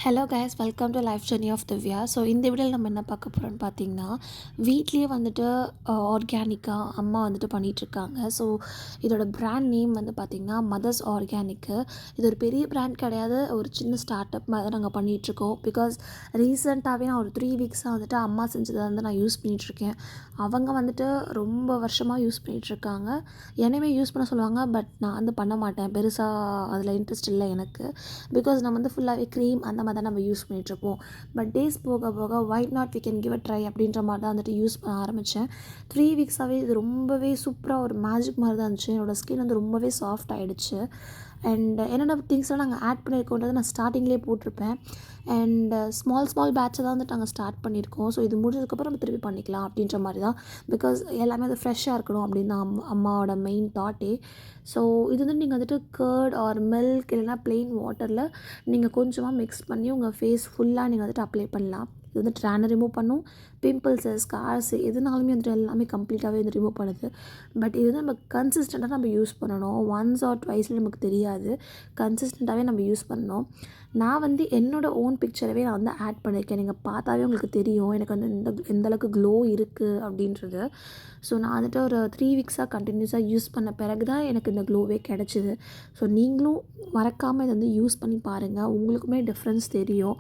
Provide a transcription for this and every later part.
Hello guys, welcome to life journey of Divya. So இந்த வீடியோவில் நம்ம என்ன பார்க்க போகிறோம்னு பார்த்தீங்கன்னா, வீட்லேயே வந்துட்டு ஆர்கானிக்காக அம்மா வந்துட்டு பண்ணிகிட்ருக்காங்க. ஸோ இதோட பிராண்ட் நேம் வந்து பார்த்திங்கன்னா மதர்ஸ் ஆர்கானிக்கு. இது ஒரு பெரிய பிராண்ட் கிடையாது, ஒரு சின்ன ஸ்டார்ட் அப் மாதிரி தான் நாங்கள் பண்ணிகிட்ருக்கோம். பிகாஸ் ரீசெண்டாகவே நான் ஒரு 3 வீக்ஸாக வந்துட்டு அம்மா செஞ்சதை வந்து நான் யூஸ் பண்ணிகிட்ருக்கேன். அவங்க வந்துட்டு ரொம்ப வருஷமாக யூஸ் பண்ணிகிட்ருக்காங்க. என்னையுமே யூஸ் பண்ண சொல்லுவாங்க, பட் நான் வந்து பண்ண மாட்டேன். பெருசாக அதில் இன்ட்ரெஸ்ட் இல்லை எனக்கு. பிகாஸ் நம்ம வந்து ஃபுல்லாகவே க்ரீம் அந்த மாதிரி தான் நம்ம யூஸ் பண்ணிகிட்ருப்போம். பட் டேஸ் போக போக why not we can give a try அப்படின்ற மாதிரி தான் வந்துட்டு யூஸ் பண்ண ஆரம்பித்தேன். 3 வீக்ஸாகவே இது ரொம்பவே சூப்பராக ஒரு மேஜிக் மாதிரி தான் இருந்துச்சு. என்னோடய ஸ்கின் வந்து ரொம்பவே சாஃப்ட் ஆகிடுச்சு. அண்ட் என்னென்ன திங்ஸ்லாம் நாங்கள் ஆட் பண்ணியிருக்கோன்றதை நான் ஸ்டார்டிங்லேயே போட்டிருப்பேன். அண்ட் ஸ்மால் பேட்சை தான் வந்துட்டு நாங்கள் ஸ்டார்ட் பண்ணியிருக்கோம். ஸோ இது முடிஞ்சதுக்கப்புறம் நம்ம திருப்பி பண்ணிக்கலாம் அப்படின்ற மாதிரி தான். பிகாஸ் எல்லாமே அது ஃப்ரெஷ்ஷாக இருக்கணும் அப்படின்னு தான் அம்மாவோட மெயின் தாட்டே. ஸோ இது வந்து நீங்கள் வந்துட்டு கர்ட் ஆர் மில்க் இல்லைனா ப்ளெயின் வாட்டரில் நீங்கள் கொஞ்சமாக மிக்ஸ் பண்ணி உங்கள் ஃபேஸ் ஃபுல்லாக நீங்கள் வந்துட்டு அப்ளை பண்ணலாம். இது வந்து டேனை ரிமூவ் பண்ணும், பிம்பிள்ஸு, ஸ்கார்ஸு எதுனாலுமே வந்துட்டு எல்லாமே கம்ப்ளீட்டாகவே வந்து ரிமூவ் பண்ணுது. பட் இது வந்து நம்ம கன்சிஸ்டண்ட்டாக நம்ம யூஸ் பண்ணணும். ஒன்ஸ் ஆர் ட்வைஸில் நமக்கு தெரியாது, கன்சிஸ்டண்ட்டாகவே நம்ம யூஸ் பண்ணணும். நான் வந்து என்னோடய ஓன் பிக்சரவே நான் வந்து ஆட் பண்ணியிருக்கேன். நீங்கள் பார்த்தாவே உங்களுக்கு தெரியும் எனக்கு வந்து எந்த அளவுக்கு க்ளோ இருக்குது அப்படின்றது. ஸோ நான் வந்துட்டு ஒரு 3 வீக்ஸாக கண்டினியூஸாக யூஸ் பண்ண பிறகு தான் எனக்கு இந்த க்ளோவே கிடச்சிது. ஸோ நீங்களும் மறக்காமல் இதை வந்து யூஸ் பண்ணி பாருங்கள், உங்களுக்குமே டிஃப்ரென்ஸ் தெரியும்.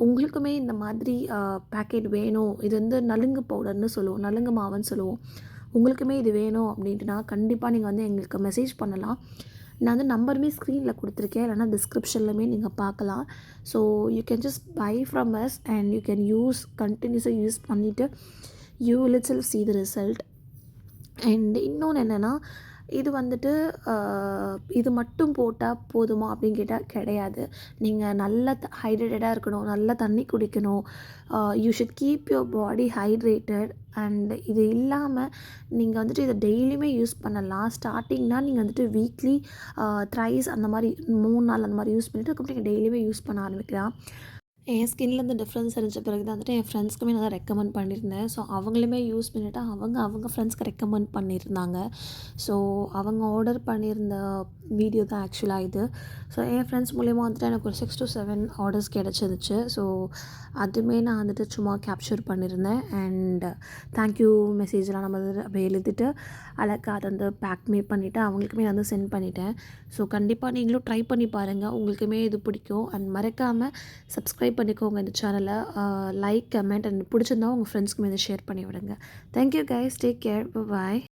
உங்களுக்குமே இந்த மாதிரி பேக்கெட் வேணும், இது வந்து நலுங்கு பவுடர்னு சொல்லுவோம், நலுங்கு மாவுன்னு சொல்லுவோம். உங்களுக்குமே இது வேணும் அப்படின்ட்டுனா கண்டிப்பாக நீங்கள் வந்து எங்களுக்கு மெசேஜ் பண்ணலாம். நான் வந்து நம்பருமே ஸ்க்ரீனில் கொடுத்துருக்கேன், இல்லைனா டிஸ்கிரிப்ஷன்லையுமே நீங்கள் பார்க்கலாம். So you can just by from us and you can use, கண்டினியூஸாக யூஸ் பண்ணிவிட்டு you will itself see the result. And இன்னொன்று என்னென்னா, இது வந்துட்டு இது மட்டும் போட்டால் போதுமா அப்படின்னு கேட்டால் கிடையாது. நீங்கள் நல்லா ஹைட்ரேட்டடாக இருக்கணும், நல்லா தண்ணி குடிக்கணும். You should keep your body hydrated. And இது இல்லாமல் நீங்கள் வந்துட்டு இதை டெய்லியுமே யூஸ் பண்ணலாம். ஸ்டார்டிங்னால் நீங்கள் வந்துட்டு வீக்லி த்ரைஸ் அந்த மாதிரி 3 நாள் அந்த மாதிரி யூஸ் பண்ணிவிட்டு அதுக்கப்புறம் நீங்கள் டெய்லியுமே யூஸ் பண்ண ஆரம்பிக்கலாம். என் ஸ்கின்னில் இந்த டிஃப்ரென்ஸ் தெரிஞ்ச பிறகு தான் வந்துட்டு என் ஃப்ரெண்ட்ஸ்க்குமே நான் ரெக்கமெண்ட் பண்ணியிருந்தேன். ஸோ அவங்களுமே யூஸ் பண்ணிவிட்டு அவங்க ஃப்ரெண்ட்ஸ்க்கு ரெக்கமெண்ட் பண்ணியிருந்தாங்க. ஸோ அவங்க ஆர்டர் பண்ணியிருந்த வீடியோ தான் ஆக்சுவலாக இது. ஸோ என் ஃப்ரெண்ட்ஸ் மூலிமா வந்துட்டு எனக்கு ஒரு 6 to 7 ஆர்டர்ஸ் கிடச்சிருச்சு. ஸோ அதுவுமே நான் வந்துட்டு சும்மா கேப்சர் பண்ணியிருந்தேன். அண்ட் தேங்க்யூ மெசேஜ்லாம் நம்ம அப்படியே எழுதிட்டு அழகாக அதை வந்து பேக்மே பண்ணிவிட்டு அவங்களுக்குமே நான் வந்து சென்ட் பண்ணிட்டேன். ஸோ கண்டிப்பாக நீங்களும் ட்ரை பண்ணி பாருங்கள், உங்களுக்குமே இது பிடிக்கும். அண்ட் மறக்காமல் சப்ஸ்கிரைப் பண்ணிக்கோங்க இந்த சேனலை. லைக், கமெண்ட் அண்ட் பிடிச்சிருந்தா உங்கள் ஃப்ரெண்ட்ஸ்க்குமே இதை ஷேர் பண்ணி விடுங்க. தேங்க்யூ கைஸ், டேக் கேர், பாய்.